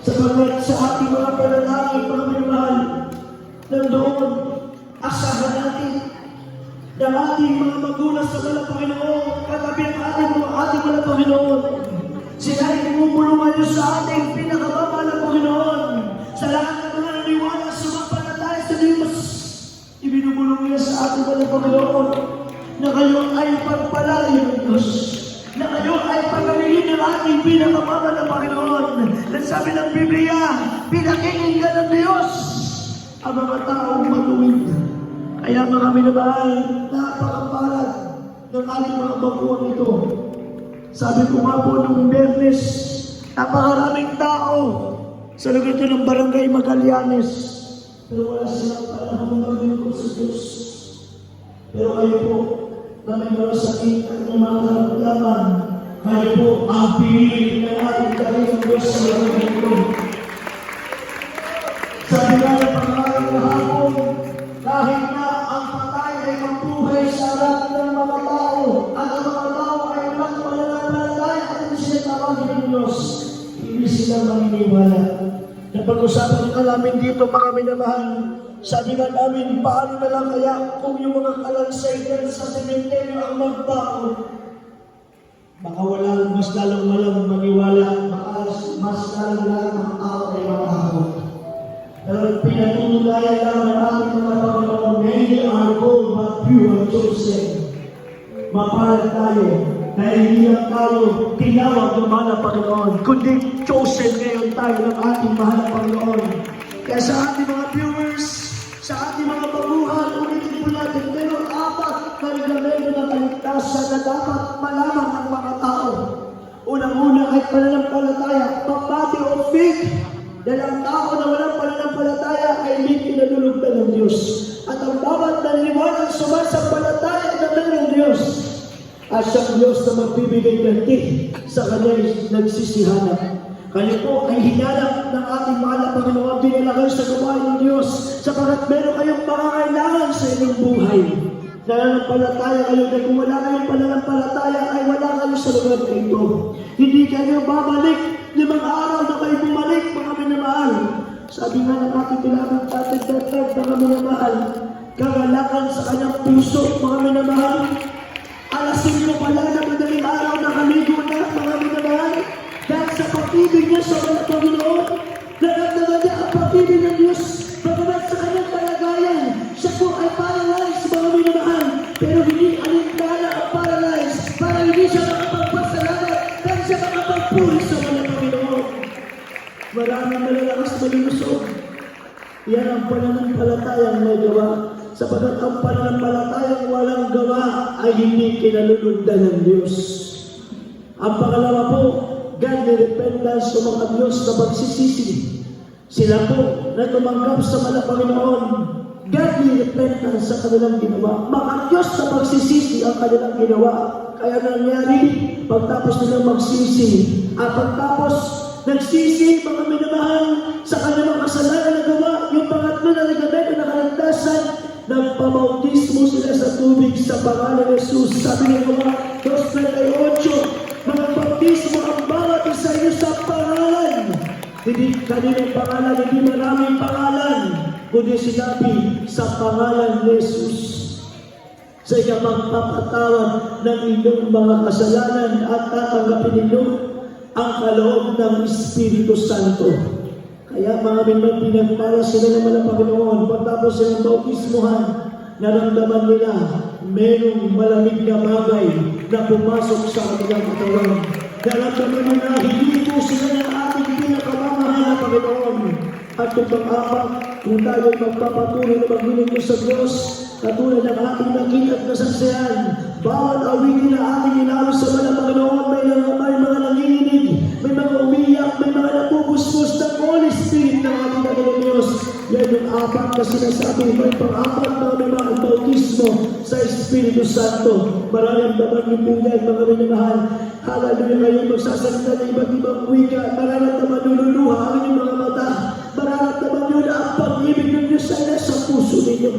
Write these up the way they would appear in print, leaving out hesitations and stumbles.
Sapagat sa ating mga panalangin, mga minamahal, nandoon, asahan natin ng ating mga magulang sa mga Panginoon, katabi ng ating mga Panginoon. Sila ay bumubulungan nyo sa ating pinakababa ng Panginoon. Sa lahat ng mga naniwala, sumampalataya sa Diyos, ibinubulong niya sa ating mga Panginoon na kayo ay pagpalain ng Diyos, na kayo ay pagkamilin ng ating pinakababa ng Panginoon. Sabi ng Biblia, pinakinggan ng Diyos ang mga taong matuwid. Kaya mga minamahal, napakapalad ng ating mga baguhan ito. Sabi ko nga po nung Biyernes, napakaraming tao sa lugar ito ng Barangay Magallanes. Pero wala silang panahon maglingkod sa Diyos. Pero kayo po, na may mga sakit at mga karamdaman, kayo po ang pinili ng ating dahilang Diyos sa lugar ito. Sabi nga ng pangalan ng hapon, kahit na ang patay ay mabuhay sa harap ng mga tao, at ang mga tao ay magpalalampalataya at hindi sila tawagin ng Diyos, hindi sila maniniwala. Napag-usapan ka namin dito, mga minamahal. Sabi nga namin, paano na lang kaya kung yung mga kalansaydan sa sementeryo ang magbaon? Baka mas lalong maniwala, mas lalong mga tao ay makahawag. Pero pinatutulayan lang ng ating mga Panginoon, many are called but few are chosen. Mapalad tayo, dahil hindi lang tayo tinawag ng mahal na Panginoon, kundi chosen ngayon tayo ng ating mahal na Panginoon. Kaya sa ating mga viewers, sa ating mga baguhan, ulitin po natin, meron 4 na reglamento ng kaligtasan na dapat malaman ng mga tao. Unang-una ay pananampalataya, body of faith. Dahil ang tao na walang pananampalataya ay hindi pinalulugdan ng Diyos. At ang bawat naniniwala sumasampalataya na ng Diyos. At siyang Diyos na magbibigay ganti sa kanya'y nagsisihanap. Kayo po ay hinanap ng ating mahal na Panginoon, dinala kayo sa gawain ng Diyos, sapagat meron kayong pangangailangan sa inyong buhay. Nananampalataya kayo, dahil kung wala kayong pananampalataya, ay wala kayo sa lugar na ito. Hindi kayo babalik, 5 araw na kayo bumalik, mga minamahal. Sabi nga ng ating pinamang tatag, mga minamahal, kagalakan sa kanyang puso, mga minamahal. Alas 5 pala na madaling araw na kaligo na, mga minamahal. Dahil sa pag-ibig niya sa mga Panginoon, naramdaman niya ang pag-ibig ng Diyos. Pagkamat sa kanyang kalagayan, siya po ay paralyzed, mga minamahal. Pero hindi alintana ang paralyzed para hindi siya makapagpasalamat dahil siya makapagpuri sa mga Panginoon. Maraming malalakas malulusog. Yan ang pananampalatayang may gawa. Sapagat ang pananampalatayang walang gawa ay hindi kinalulugdan ng Diyos. Ang pangalawa po, godly repentance sa mga Diyos na magsisisi. Sila po na tumanggap sa mga Panginoon, godly repentance sa kanilang ginawa. Mga Diyos na magsisisi ang kanilang ginawa. Kaya nangyari, pagtapos nilang magsisi, at pagtapos nagsisi, mga minamahal, sa kanilang kasalanan na gawa, yung pangatlo na reglamento na kaligtasan, nagpabautismo sila sa tubig sa pangalan ng Jesus. Sabi ng mga 2:38, magbautismo ang bawat isa inyo sa pangalan. Hindi kanilang pangalan, hindi maraming pangalan, kundi sinabi sa pangalan ni Jesus. Sa ikapagpapatawad ng inyong mga kasalanan at tatanggapin ninyo ang kaloob ng Espiritu Santo. Kaya mga minman pinagpala sila naman ng Panginoon, pagtapos silang bautismuhan, naramdaman nila merong malamig na bagay na pumasok sa kanilang katawan. Naramdaman nila hindi po sila ng ating pinakamamahal na Panginoon. At kung pang-apat, kung tayo magpapatuloy na maglilingkod sa Diyos, katulad ng ating nakita at kasaksihan, bawat awitin na ating inalo sa mga Panginoon, may mga nanginginig, may mga umiyak, may mga napupuspos ng Holy Spirit ng ating Panginoon Diyos. Yan yung 4 na sinasabi, may pang-4 na mga bautismo sa Espiritu Santo. Maraming dapat yung pinyan, mga minamahal. Hallelujah, kayo magsasalita ng iba't ibang wika, maraming naman nululuha ang inyong mga mata. Maraming naman yun ang pag-ibig ng Diyos Messiah sa puso ninyo.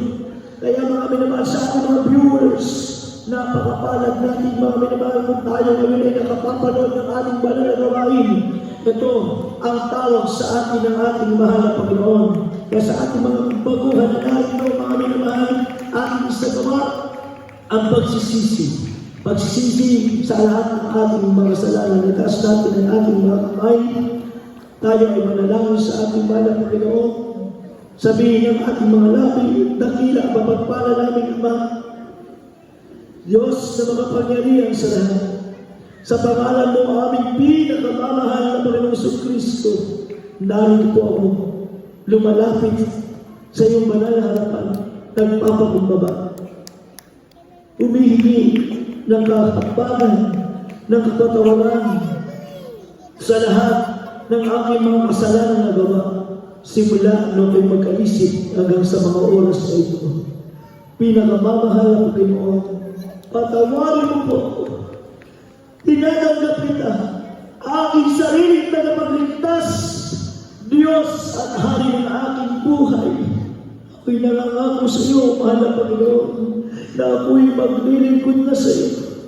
Kaya mga minamahal sa ating mga viewers, napakapalad natin mga minamahal kung tayo ngayon ay nakapapanood ng ating banal na gawain. Ito ang tawag sa atin ng ating mahal na Panginoon. Kaya sa ating mga baguhan na natin mga minamahal, ating isagawa ang pagsisisi. Pagsisisi sa lahat ng ating mga kasalanan. Itaas natin ang ating mga kamay. Tayo ay manalangin sa ating mahal na Panginoon. Sabihin ng ating mga labi, dakila ang mapagpala namin Ama, Diyos na makapangyarihan sa lahat. Sa pangalan mo aming pinakamamahal na Panginoong Kristo, narito po ako, lumalapit sa iyong banal na harapan, nagpapakumbaba. Humihingi ng kakapbagan, ng kapatawaran sa lahat ng aking mga kasalanan na gawa, simula nung ay magkaisip hanggang sa mga oras na ito. Pinakamamahal na Panginoon, patawarin mo po ako. Tinatanggap kita, aking sariling tagapagligtas, Diyos at Hari ng aking buhay. Ako'y nangangako sa iyo, mahal na Panginoon, na ako'y maglilingkod na sa iyo.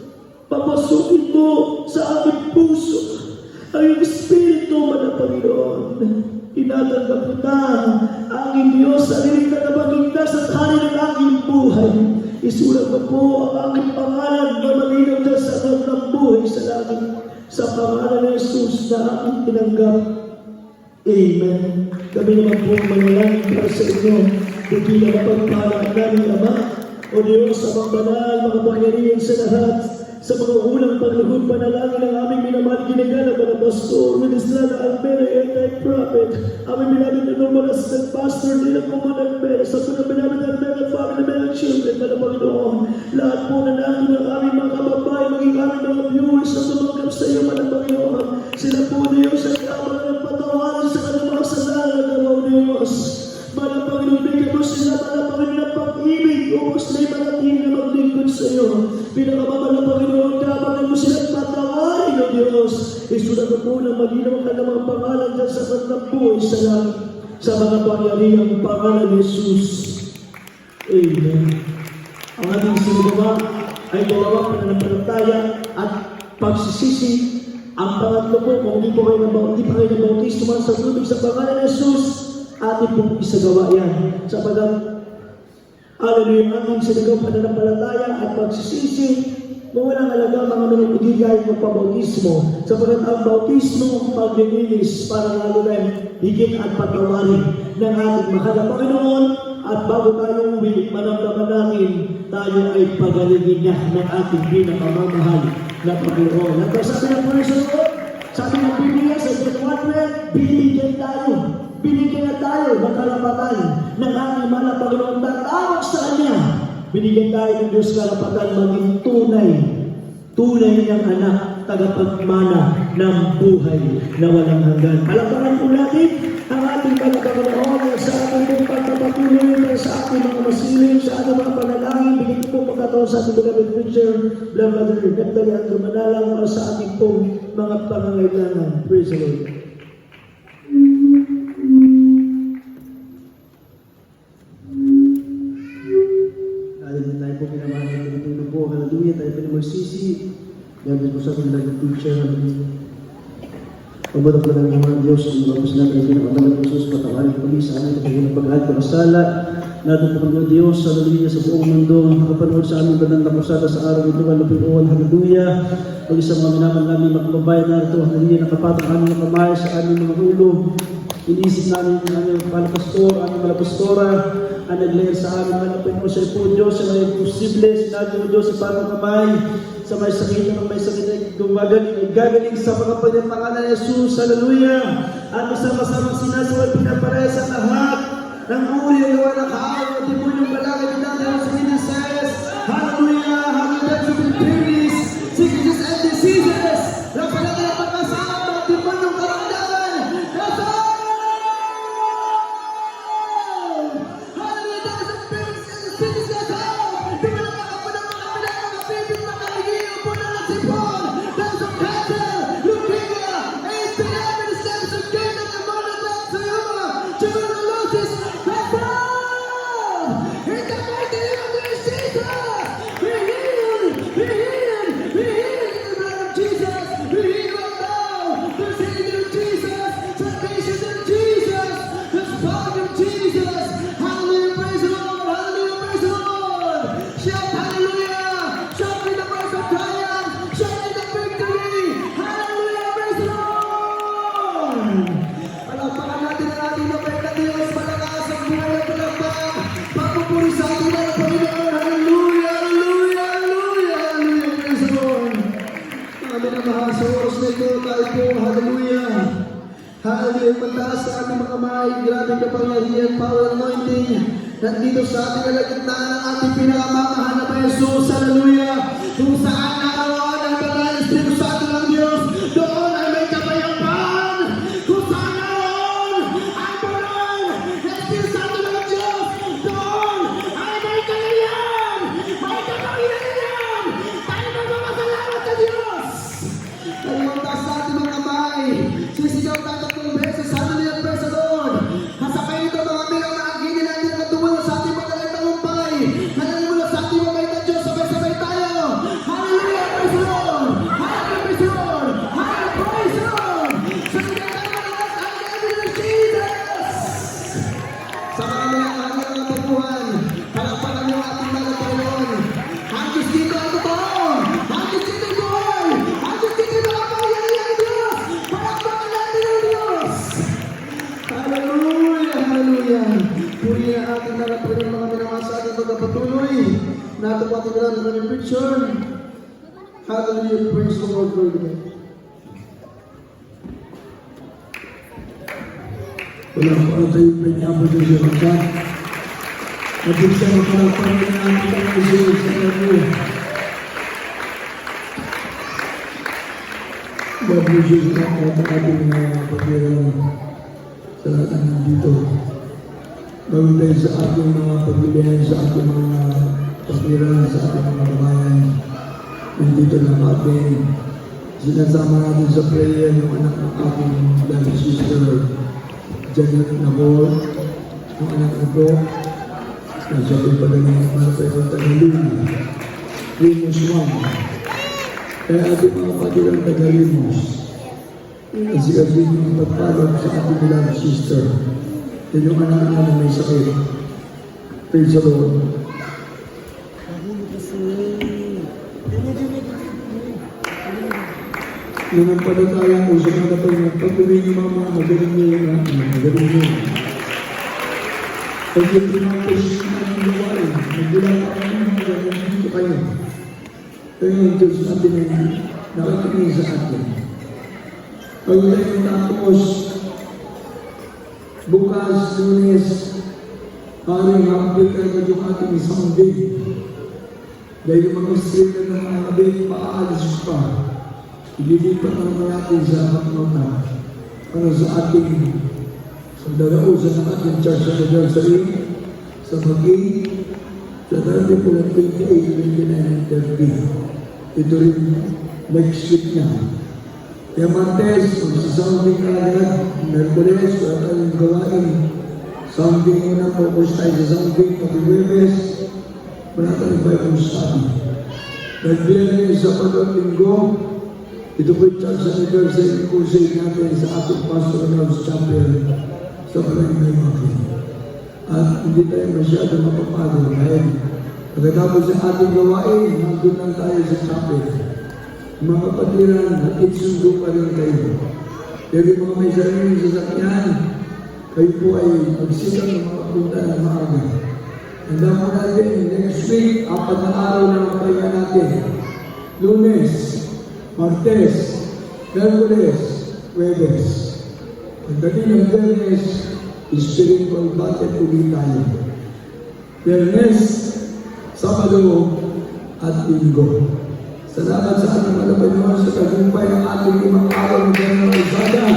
Papasukin mo sa aking puso ang iyong Espiritu, mahal na Panginoon. Tinatanggap kita, aking Diyos, sariling tagapagligtas at Hari ng aking buhay. Isulat mo po ang aking pangalan na malinaw na sa akong ng buhay sa langit. Sa pangalan ng Jesus na aking tinanggap. Amen. Kami naman po manalangin para sa inyo. Hindi na mapagpala namin Ama, o Diyos, amang banal, makapangyarihan sa lahat, sa mga unang pagluhod panalangin ng aming minamahal ginagala na pastor, Ministrada Almera, anti-prophet, aming minamit na normal assistant pastor, nilang Kuman Almera, sa pinabinamit Almera, family men and children, na Panginoon, lahat po na natin ng aming mga kababayan, maging aming mga viewers na tumanggap sa iyo, mga Panginoon, sila po Diyos ay kamara ng patawaran sa kanilang mga kasalanan na mga Diyos. Mga Panginoon, bigyan mo sila, mga Panginoon, ng pag-ibig, upos na imanatili na maglingkod sa iyo. Pinakamamahal na Panginoon, kapagan mo sila patawarin, O Diyos. Isulat mo po na malinaw ka ng mga pangalan dyan sa kanilang buhay sa langit, sa mga pangyarihang pangalan ni Jesus. Amen. Ang ating sinagawa ay gawa pananampalataya at pagsisisi. Ang pangatlo po, kung hindi pa kayo nabautismo sa tubig sa pangalan ni Jesus, atin pong isagawa yan. Sapagat, hallelujah, ang ating sinagawa pananampalataya at pagsisisi, kung walang alaga mga manupigay magpabautismo, sapagat ang bautismo paglilinis para lalo na higit at patawarin ng ating mahal na Panginoon. At bago tayo uwi, manamdaman natin tayo ay pagalingin niya ng ating pinakamamahal na Panginoon. Nagkasabi ng Panginoon, sabi ng Biblia sa John 1:12, binigyan na tayo ng karapatan ng ating mahal na Panginoon. Tatawag sa Kanya, binigyan tayo ng Diyos karapatan maging tunay niyang anak, tagapagmana ng buhay na walang hanggan. Palakpakan po natin ang ating Panginoon sa ating pagpapatuloy sa ating mga masiling, sa ating mga panalangin. Bigyan po pagkataon sa ating beloved preacher, Brother Neptali at Lumanalang para sa ating pong mga pangangailangan. Praise the Lord. Tayo po pinamahal ng Pilipino po. Hallelujah. Tayo po na magsisi. Gabi po sa ating beloved preacher. Pagbadak na ng mga Diyos, ang mga pasalamat ng pinakabalang ng Jesus, patawarin kami sa aming kapagin ng pag-ahal pag-asala. Natin po kami Diyos, hallelujah, sa buong mundo, makapanood sa aming bandang kapusada sa araw ito, Panginoon, hallelujah. Mag-isang mga minaman namin, makababayan narito, hallelujah, nakapatang aming mga kamay sa aming mga ulo. Iniisip namin ang aming palapastor, aming malapastora, ang nag-layer sa amin, Panginoon, sa po Diyos, sa may posible, sinabi mo Diyos, sa patang kamay, sa may sakit na may sakit ay gumagaling, ay gagaling sa mga pangalan ni Jesus, hallelujah. At isang-masamang sinasaway pinapareha sa lahat ng uri ang gawa ng kaawa at demonyo balakid ng dahil sa Genesis, hallelujah, hallelujah, to be peace, sicknesses and diseases, na palagi ang pagkasama ng demonyong karamdaman, nasa hallelujah, that is the peace and the sickness na tao, di ba na makapunang mga pinang mga bibig na kaligin po na nasipon, that's a cancer, leukemia, AIDS, diabetes, cancer, kingdom, and more than that, tuberculosis, that's all! tayo magtaas sa ating mga kamay. Grabe kapangyarihan, power, anointing. Nandito sa ating kalagitnaan ng ating pinakamamahal na Jesus. Hallelujah! Kung saan nakaroon ang Banal Espiritu Santo ng Diyos, doon ay may kapayapaan. Kung saan naroon ang Banal Espiritu Santo ng Diyos, doon ay may kalayan, may kapangyarihan. Tayo magpapasalamat sa Diyos. Tayo magtaas sa ating mga kamay. Sisigaw tayo 3 beses. Hallelujah, praise the Lord. Kasabay nito mga bilang na ang gini natin na tumulong sa ating magaling tagumpay. Hallelujah sa ating mabait na Diyos. Sabay-sabay tayo. Hallelujah, praise the Lord. Hallelujah, praise the Lord. Hallelujah, praise the Lord. Sasigaw tayo mga lahat ang name of Jesus. Sa mga pagpuhan, palakpakan niyo ang ating mga Panginoon. Ang Diyos dito ang totoo. Ang Diyos dito ang buhay. Ang Diyos dito ang makapangyarihan ng Diyos. Palakpakan natin ang Diyos. Hallelujah, hallelujah. Puri ang ating mga Panginoon, mga minamahal sa ating pagpapatuloy. Natupati ko lang ng aming picture. Hallelujah, praise the Lord for today. Wala po ang tayo pinapos ng siya magka. At yung siya magkalakpan ng ating pag-isip sa kanya. God bless you sa ating pag-iran sa lahat ng nandito. Gawin tayo sa ating mga pag-ibihan, sa ating mga pag-iran, sa ating mga kabayan. Nandito lang ating sinasama natin sa prayer yung anak ng ating dahil sister Janet Nabor, ang anak na po, na siya po'y pagaling para sa ibang Tagalog, Rimos 1. Kaya ating mga katilang Tagalimos, kasi ating mga pagpalog sa ating nilang sister, yan yung anak na may sakit. Praise the Lord. Yan ang palatayang uso na kapag pag-uwi ni Mama, magaling niyo yung magaling niyo. Pag yung pinapos ng luwain, nagbilang ako ng magaling dito kayo. Kaya yung Diyos natin ay nakatingin sa atin. Pag tayo tapos, bukas, Lunes, parang mag-prepare na yung ating isang day. Dahil yung mga street na ng mga day, paaalis pa. Ililipat naman natin sa Haknota para sa ating darausan ng ating church sa Jerusalem, sa Maging, sa dati po ng 28, 29, 30. Ito rin next week na. Kaya Martes, magsasounding ka agad, Merkules, wala tayong gawain. Sounding muna, focus tayo sa sounding, pag-Webes, wala tayong Bible study. Nagbilang sa pag-Linggo, ito po yung church anniversary crusade natin sa ating Pastor House Chapel sa Barangay Maging. At hindi tayo masyado mapapagod dahil pagkatapos sa ating gawain, nandun lang tayo sa chapel. Mga kapatiran, natitsundo pa rin kayo. Pero yung mga may sariling sasakyan, kayo po ay magsikap ng mga punta na maaga. Handa po natin, next week, 4 na araw na magpahinga natin. Lunes, Martes, Merkules, Webes. Pagdating ng Biyernes, spiritual battle ulit tayo. Biyernes, Sabado, at Linggo. Salamat sa ating mga Panginoon sa tagumpay ng ating 5 araw ng General Isada.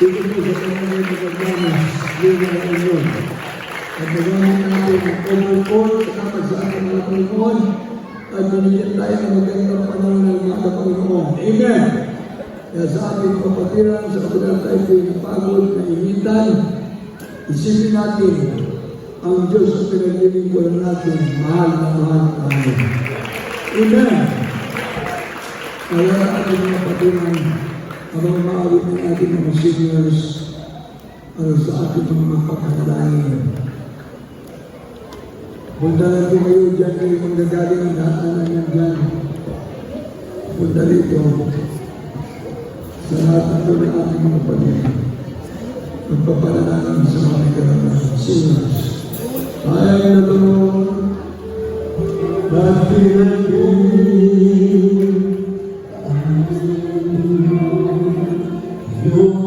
Dito po sa Panginoon ng Pagdamas, Linggo na Linggo. At nagamit natin ang overcall sa ating mga Panginoon. At binigyan tayo ng magandang panahon ng mga Panginoon. Amen! Kaya sa ating kapatiran, sa kapatiran tayo pinapagod, nainitan, isipin natin ang Diyos sa pinaglilingkuran natin, mahal na mahal tayo. Amen! Kaya ang ating mga kapatiran, habang maawit ng ating mga seniors, para sa ating mga kapatalain. Punta lang po kayo dyan, kayo manggagaling ang lahat na nanyan dyan. Punta rito sa lahat ng tuloy ating mga pamilya. Magpapalanaan sa mga karanasan. Singers. I alone, nothing like you. You're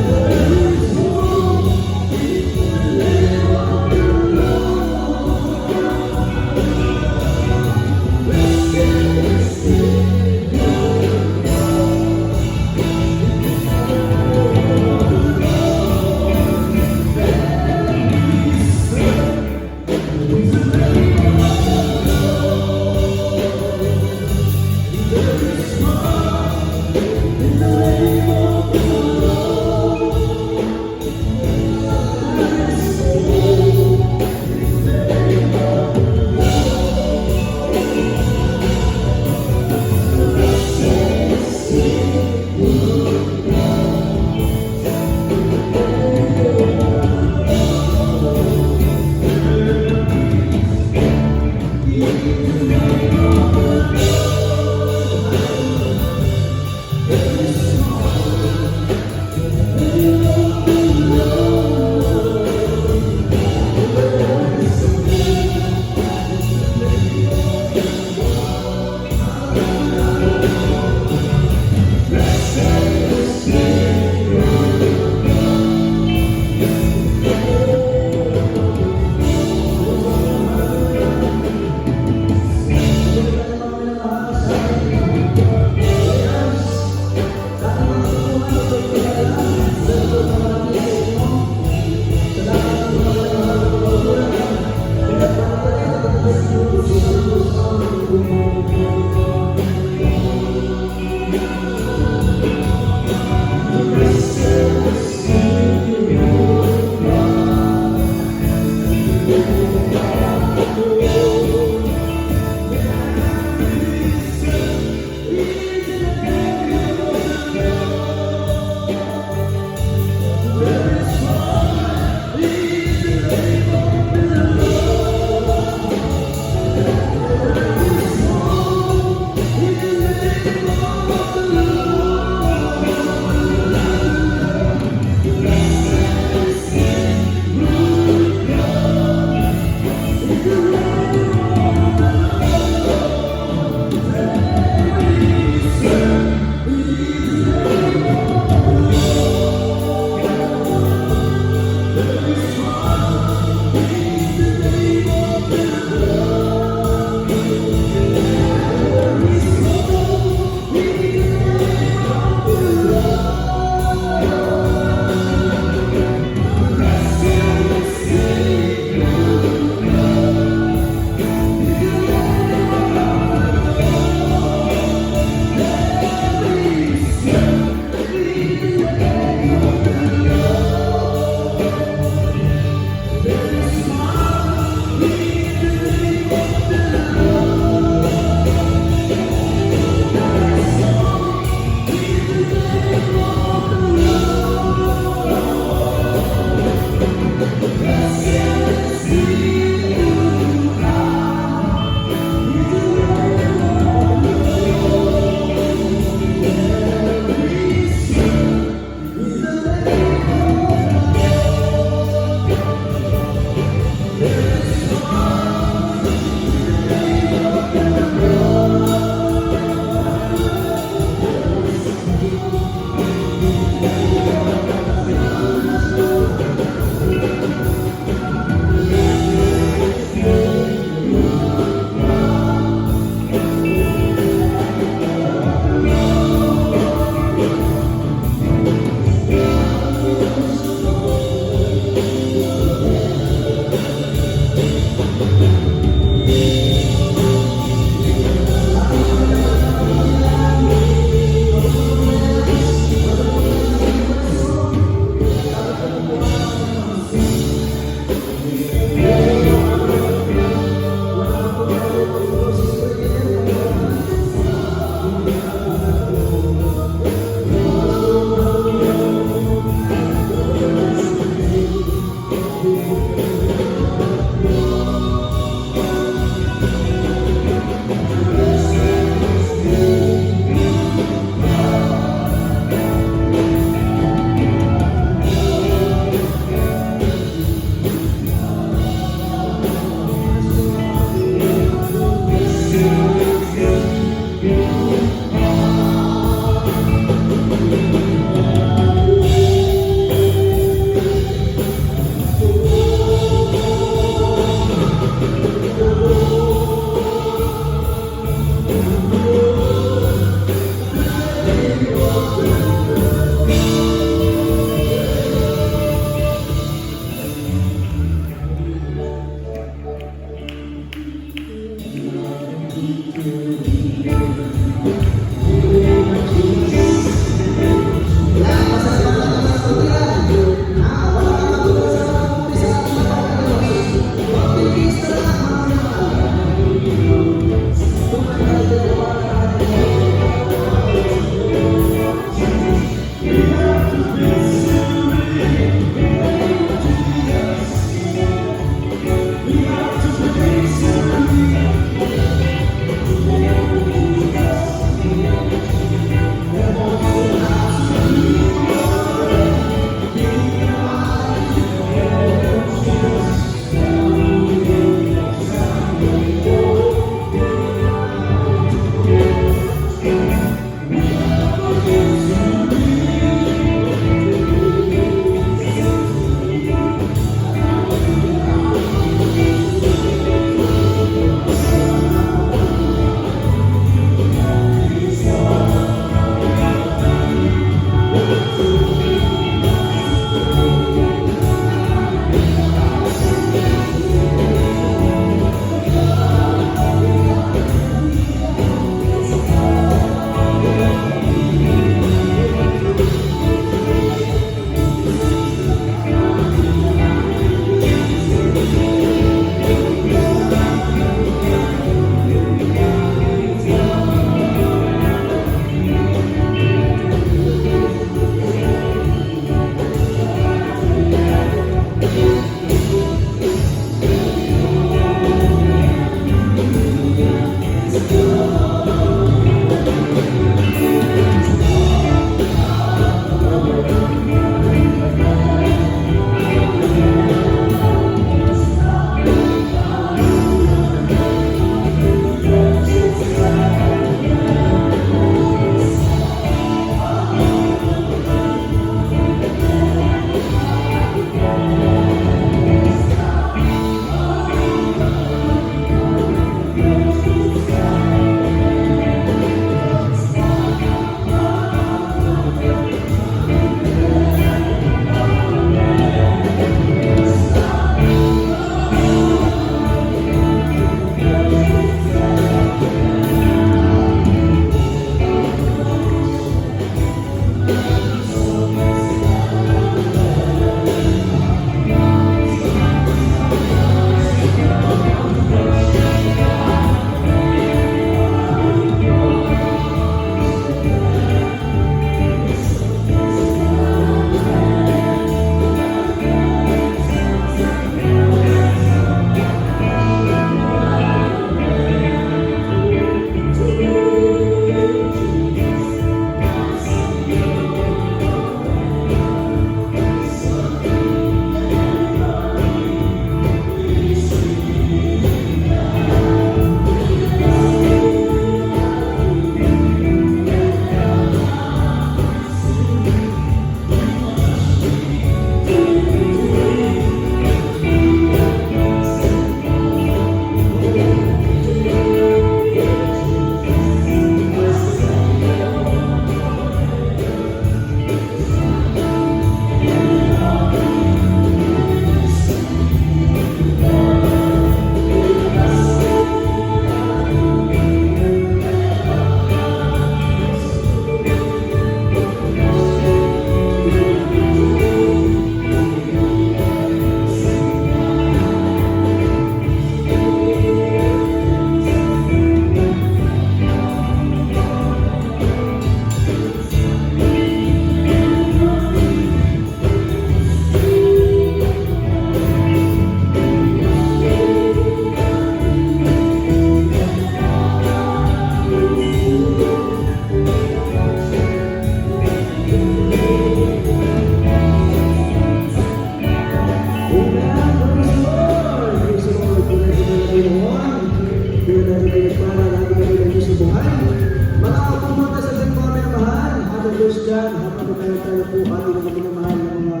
habang tayo po ating mga minamahal ng mga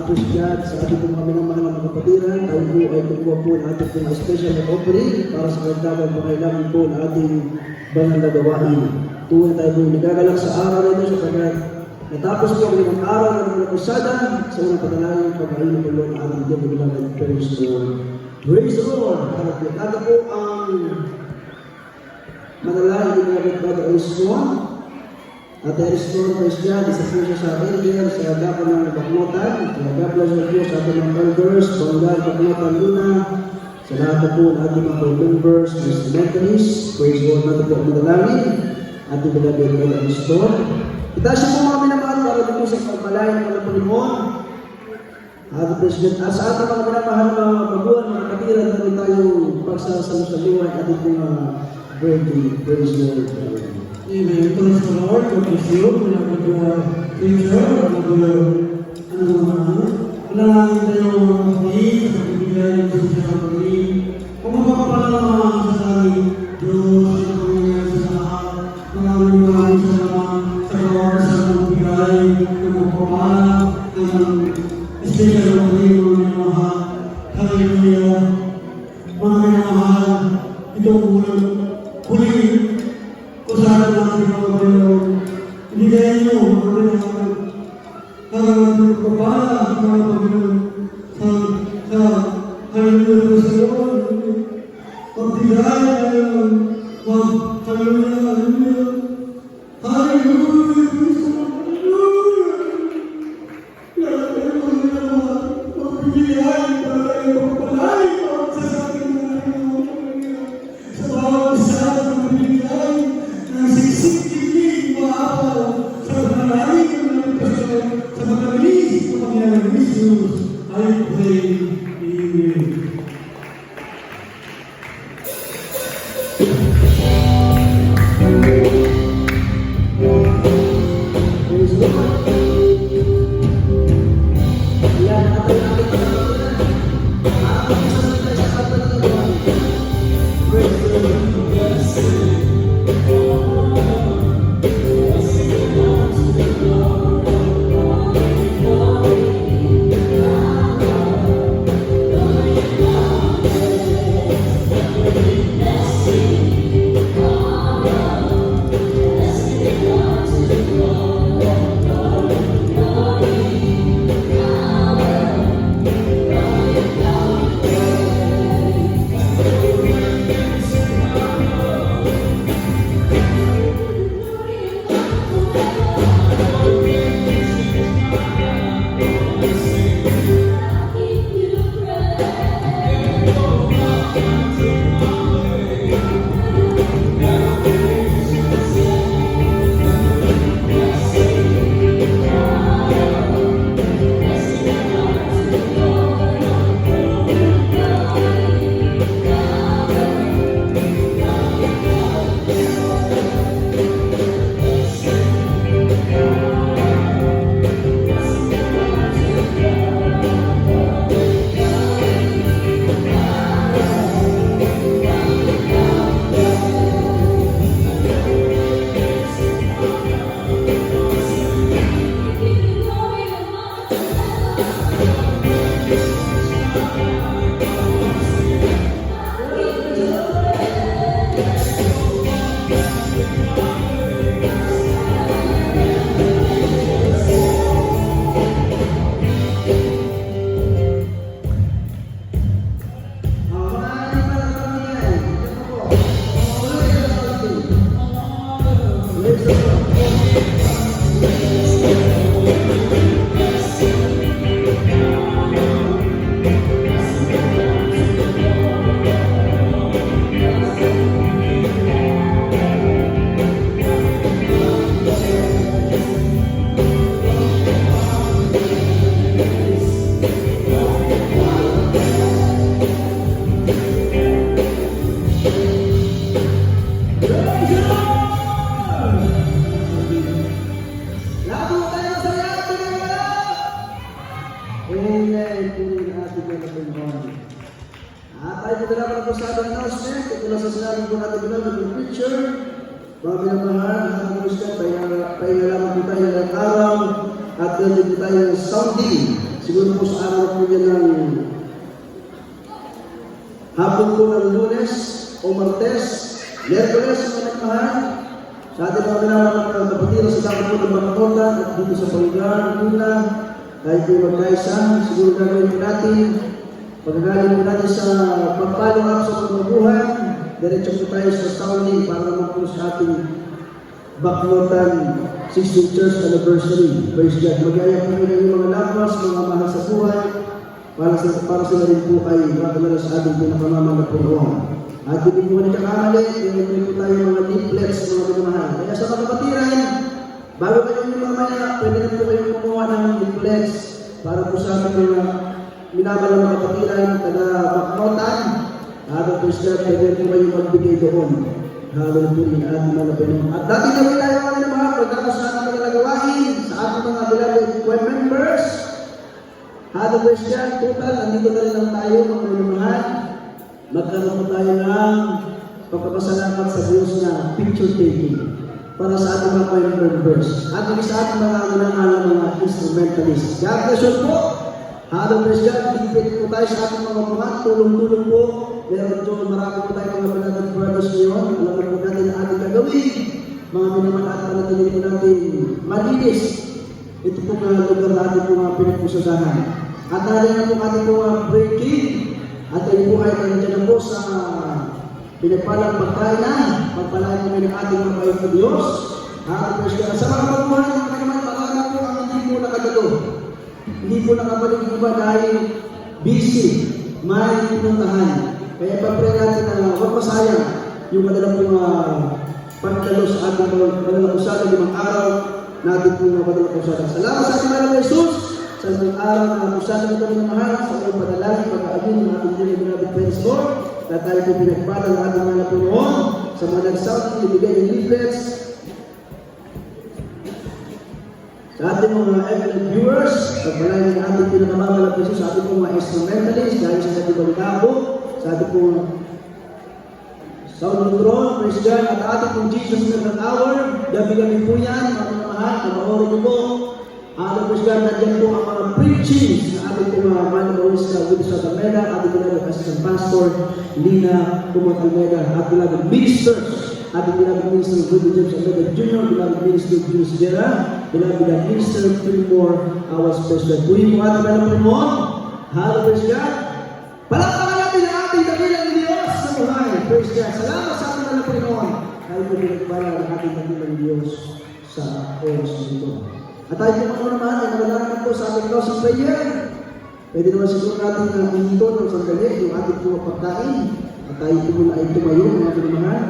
Christian sa ating mga minamahal ng mga kapatiran, tayo po ay kukuha po ng ating mga special na offering para sa kagdagang pangailangan po ng ating banal na gawain. Tuwing tayo po nagagalak sa araw na ito sapagkat natapos po ang limang araw ng mga kusada sa unang panalangin pag-ayon po ng ating Diyos na ginagawa. Praise the Lord. Praise the Lord. Ito po ang manalangin ng mga Brother Oswon. At Oswon Christian, isa po siya sa Angel, sa Agapan ng Baknotan, sa Agapan ng po sa ating mga elders, Banggal, Baknotan, Luna, sa lahat po ng ating mga members, Mr. Methodist, praise God natin po ang manalangin, ating beloved Brother Oswon. Itaas siya po mga minamahal para dito sa pagmalayan ng Panginoon. Ating President, at sa ating mga minamahal na maguhan, mga kapatiran, natin tayo pagsasalusaluhan ating mga birthday, praise God. Amen. Praise the Lord. God bless you. Beloved preacher, beloved panalangin tayo mga kapatid sa pagbibigay ng Diyos sa kapatid. Kung mapapalalaman sa ating Diyos sa Panginoon sa lahat, maraming salamat sa kawasan sa pagbibigay ng mapapala ng special na Panginoon ng minamahal. Hallelujah. Mga minamahal, itong huli usahan natin mga Panginoon. Ibigay niyo mga Panginoon ang pagpapala mga Panginoon sa hallelujah sa Lord. Pagbigay ng hallelujah, hallelujah. Hallelujah, Kristo, hallelujah. Pagbigay para ipagpalay sa ating mga Panginoon. Sa bawat isa ng pagbigay ng siksik-tinig maapal sa panalangin ng Panginoon sa pagkabilis ng Panginoon Jesus. I pray, Amen. Praise the Lord. Yan, ating kapatiran. Ating sasalita sa kapatiran. Praise the Lord. At tayo po talaga po sa ating announcement. Ito lang sa sinabi po natin beloved preacher. Mga minamahal, ang gusto, pahinga lamang po tayo ng araw at gawin po tayo ng sounding. Siguro po sa araw po yan ng hapon po ng Lunes o Martes, Miyerkules, mga minamahal. Sa ating mga minamahal ng kapatid, sa dapat po ng Bangkota at dito sa Panggaan, Luna, tayo po magkaisa, siguro gagawin po natin. Pagkagaling po natin sa pagpalong ako sa pagmabuhay, diretso po tayo sa sounding para naman po sa ating Baknotan 16th Church Anniversary. Praise God. Mag-aya po rin yung mga lakas, mga mahal sa buhay, para sila rin po ay makalala sa ating pinakamamang na Panginoon. At hindi po nagkakamali, yung po tayo mga leaflets, mga pagmamahal. Kaya sa mga kapatiran, bago kayo yung mamaya, pwede na po kayong kumuha ng leaflets para po sa ating mga minamahal na kapatiran, taga-Baknotan. Habang po siya, pwede po kayo magbigay doon. Habang po rin ating mga Panginoon. At dati na rin tayo mga mga pagkakos sa ating mga nagawain, sa ating mga beloved web members. Habang po siya, total, andito na rin lang tayo mga mahal. Magkaroon po tayo ng pagpapasalamat sa Diyos na picture taking para sa ating mga web members. At sa ating mga mga instrumentalists. God bless you po. Habang po siya, bigyan po tayo sa ating mga mga tulong-tulong po. Meron po marami po tayo mga beloved brothers ngayon. Alam po natin na ating gagawin. Mga minamahal at panatili po natin malinis. Ito po mga lugar na ating mga pinagpusudahan. At narin na po ating mga breaking. At tayo po ay nandiyan na po sa pinagpalang pagkainan. Pagpalain namin ng ating mga kayo ng Diyos. At sa mga pagbuhay ng mga naman, baka po ang hindi po nakagado. Hindi po nakabalik iba dahil busy. May pinuntahan. Kaya pag-pray natin na huwag masayang yung madalang pong pagdalo sa ating madalang usada, 5 araw natin pong madalang usada. Salamat sa ating mahal na Jesus sa mga araw na usada ng kami ng mahal sa mga panalangin, pag-aayun ng ating din ng grabe praise Lord na tayo po pinagpala ng ating mga Panginoon sa mga nagsound, ibigay ng leaflets sa ating mga excellent viewers, pagpalain ng ating pinakamamahal na Jesus sa ating mga instrumentalists dahil sa ating balikabo sa ating pong sound throne, praise God, at ating pong Jesus na hour, gabi-gabi po yan, mga mahal, kamahori niyo po. Ating praise God, nandiyan po ang mga preachings na ating pong mga managawis na Willis at Almeida, ating beloved Assistant Pastor, Lina Kumot Almeida, at beloved ministers, ating beloved minister Willie James Almeida Jr., beloved minister Jules Vera, beloved minister Fillmore, our special. Puri po ating beloved Panginoon, hallelujah, praise God. Palakpakan natin ang ating dakilang Diyos sa buhay. Praise God. Salamat sa ating mga Panginoon. Tayo po pinagpala ng ating dakilang Diyos sa oras nito. At tayo po naman ay nagalangin po sa ating closing prayer. Pwede naman siguro natin na hinto ng sandali yung ating po pagkain. At tayo po muna ay tumayo, mga pinamahan.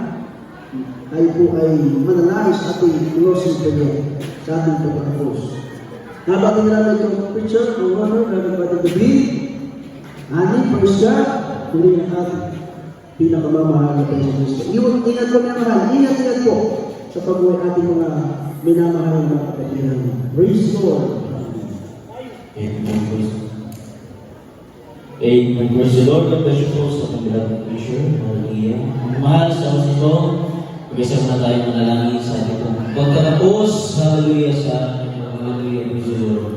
Tayo po ay manalangin sa ating closing prayer sa ating pagkakapos. Nabating namin itong picture, kung ano, namin ba ito gabi? Ani, praise God, tuloy ang ating pinakamamahal na Panginoon. Ingat po mga mahal, ingat po sa pagbuhay ating mga minamahal na kapatiran. Praise God. Amen. Praise the Lord. God bless you po sa pagbilang picture. Hallelujah. Ang mahal sa oras ito, mag-isang na tayo manalangin sa ating pagkatapos. Hallelujah sa ating hallelujah. Praise the Lord.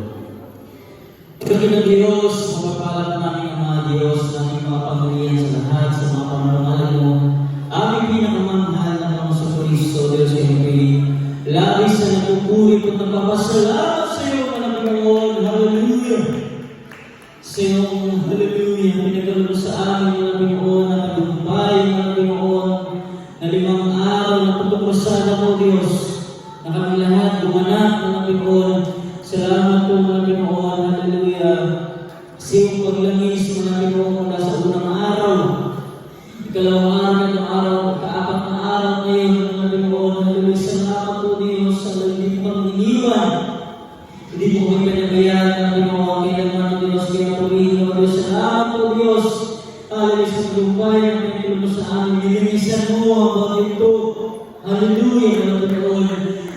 Pagkakin ng Diyos, mapapalap namin ang mga Diyos, namin mga pamilyan sa lahat, sa mga pamamahala mo. Aming pinakamamahal na mga sa Kristo, Diyos kayo lagi sa nagpupuri at nagpapasalamat sa iyo, Panginoon. Hallelujah! Sa iyong hallelujah, pinagkalaro sa amin, Panginoon, na tagumpay, Panginoon, na 5 araw na pagpapasahan ako, Diyos, na kami lahat gumanap, Panginoon. Salamat po, Panginoon. Hallelujah. Sa iyong paglangis, Panginoon, mula sa unang araw, ikalawang araw, kaapat na araw ngayon, Panginoon. Hallelujah. Salamat po, Diyos, sa hindi pang iniwan. Hindi po kami pinabayaan, Panginoon. Kailangan ng Diyos, kaya po iniwan, Diyos. Salamat po, Diyos. Hallelujah. Sa lumpay, ang pinagpilo mo sa amin, nilinisan mo ang mga ito. Hallelujah, Panginoon.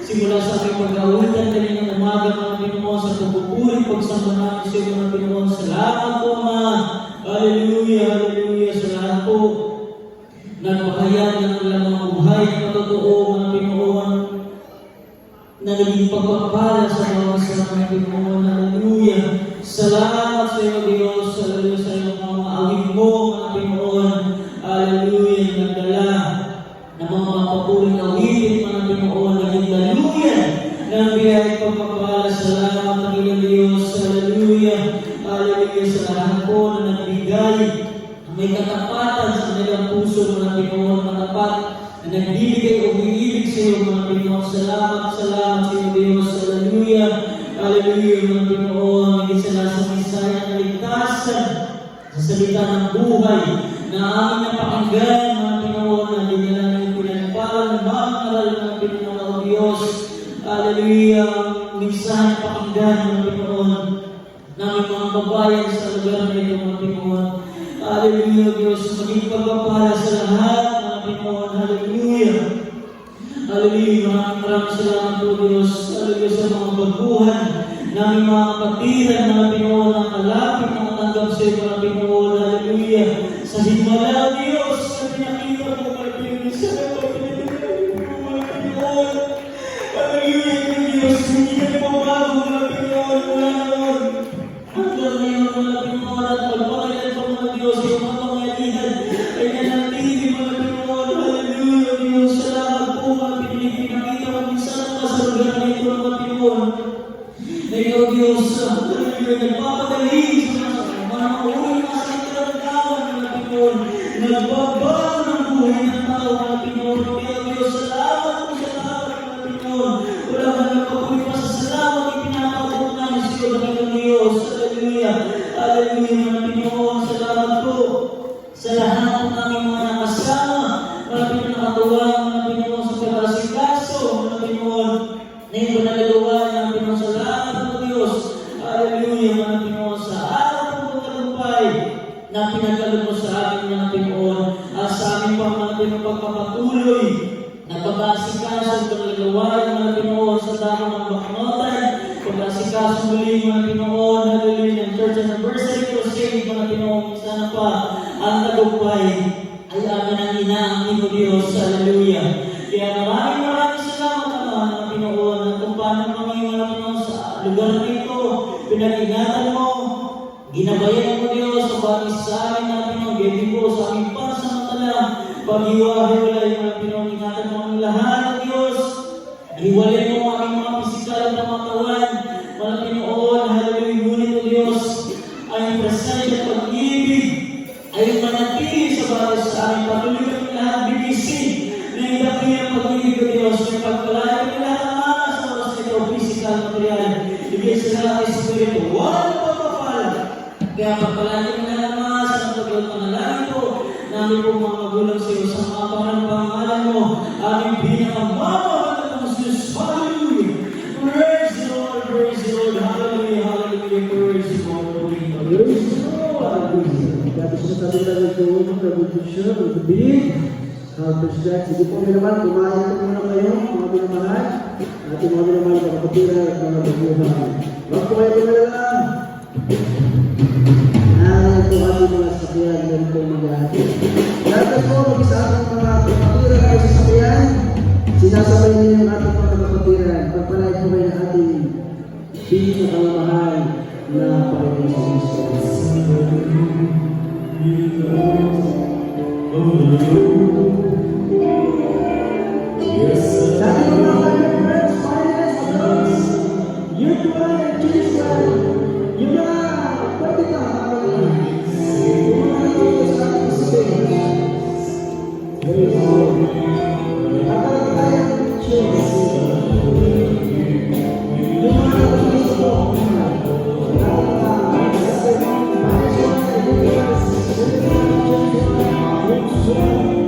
Simula sa aking pag-awitan, kaninang umaga, Panginoon, sa pagpupuri, pagsama namin sa iyo, Panginoon. Salamat po, Ama. Hallelujah, hallelujah. Salamat po. nagpahayag ng kanilang mga buhay na totoo, mga Pinoon, na naging pagpapala sa bawat isa ng Pinoon. Hallelujah! Salamat sa iyo, Diyos. Hallelujah sa iyo, mga maawin mo, mga Pinoon. Hallelujah! Nagdala ng mga papuling awitin, mga Pinoon. Naging daluyan ng biyay pagpapala. Salamat ng iyong Diyos. Hallelujah! Hallelujah sa lahat po na nagbigay. May katapatan sa kanilang puso, mga Pinoon, matapat na nagbibigay o umiibig sa iyo, mga Pinoon. Salamat sa iyo, Diyos. Hallelujah! Hallelujah, mga Pinoon. Higit sa nasa misaya ng ligtasan sa salita ng buhay na aming napakinggan, mga Pinoon, na hindi na namin pinagpalan ng mga aral ng Pinoon, o Diyos. Hallelujah! Minsan pakinggan, mga Pinoon, namin mga babayan sa lugar na ito, mga Pinoon. Hallelujah, Diyos. Maging pagpapala sa lahat, mga Pinoon. Hallelujah. Hallelujah. Maraming salamat po, Diyos. Hallelujah sa mga baguhan namin mga kapatiran, mga Pinoon, ang kalapit na matanggap sa iyo, mga Pinoon. Hallelujah. Sa himala, Diyos, na pinakita mo, mga Pinoon, sa mga Pinoon. Hallelujah, Diyos. Hindi ka pumabago, mga Pinoon. Wala naman. Hanggang ngayon, mga Pinoon, at pagpakailan pa, mga Diyos, yung mga pangyarihan ay nanatili, mga Pinoon. Hallelujah, Diyos. Salamat po, mga pinakita mo minsan pa sa lugar na ito, mga Pinoon. Na ikaw, Diyos, hallelujah, nagpapadali sa mga uwi na sa ikaw, mga Pinoon, na nagbabago ng buhay ng tao, mga Pinoon. Kaya, Diyos, salamat po sa lahat, mga Pinoon. Wala ka nagpapulit pa sa salamat, ipinapabot namin sa iyo, mga Diyos. Hallelujah. Hallelujah, mga Pinoon. Salamat po sa lahat ng aming mga nakasama, mga pinakatawa, mga Pinoon, sa pag-asikaso, mga Pinoon, na yung panagagawa ng Pinoon. Salamat po, Diyos. Hallelujah, mga Pinoon, sa araw ng pagkalumpay na pinagkalog mo sa amin, mga Pinoon, at sa amin pa, mga Pinoon, pagpapatuloy na pag-asikaso, panagagawa ng mga Pinoon sa damo ng baknotan, pag-asikaso muli, mga Pinoon, hallelujah, ng church anniversary crusade, mga Pinoon, sana pa ang tagumpay ay amin ang inaangin mo, Diyos. Hallelujah. Kaya maraming salamat naman, mga Pinoon, at kung paano kami, mga Pinoon, sa lugar na ito, pinag-ingatan mo, ginabayan mo, Diyos, sa bawat isa sa amin, mga Pinoon, gawin po sa aming pansamantala, pag-iwa-hiwalay, mga Pinoon, ingatan mo ang lahat, Diyos. Hiwalay mo ang aming mga pisikal at mga katawan, mga Pinoon, hallelujah, ngunit, O Diyos, ay presensya at pag-ibig ay manatili sa bawat sa amin. Patuloy kami lahat bigisin na hindi ang pag-ibig, O Diyos, may pagpalaya kami lahat ang mga sa oras nito, physical, material, ibig sa lahat ay spirito, walang pagpapala. Kaya pagpalaya kami lahat ang mga sa pagkakas panalangin po, namin po mga magulang sa iyo sa mga pangalan mo, aming pinakamamahal ng Diyos. Hallelujah! Praise the Lord, praise the Lord, hallelujah, hallelujah, praise the Lord, Praise the Lord. Tapos sa tabi na ito, mag-tradisyon, mag-big. President, sige po, may naman, kumain ko muna kayo, mga binamahan. At yung mga binamahan, mga kapatira, at mga baguhan. Huwag po kayo lang. Ito kami mga sakyan, yan po mag-ati. Lahat po, mag-isa ang mga kapatira kayo sa sakyan. Sinasabay niyo yung ating mga kapatira. Pagpalay po kayo ng ating pinakakamahal na Panginoon sa Kristo. Sa ating mga friends, finance, adults, youth and children, yung mga pwede ka makakalimutan. Yung mga nandito sa ating stage. Akala tayong children. Yung mga nandito po. Thank you.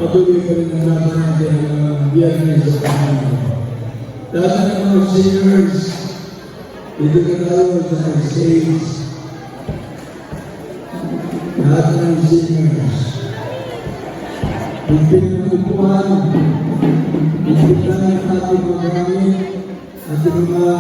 patuloy pa rin ang laban natin ng biyernes sa Panginoon. Lahat ng mga singers, dito na tayo sa stage. Lahat ng singers, higpit ng upuan, higpit lang ang ating mga gamit, ating mga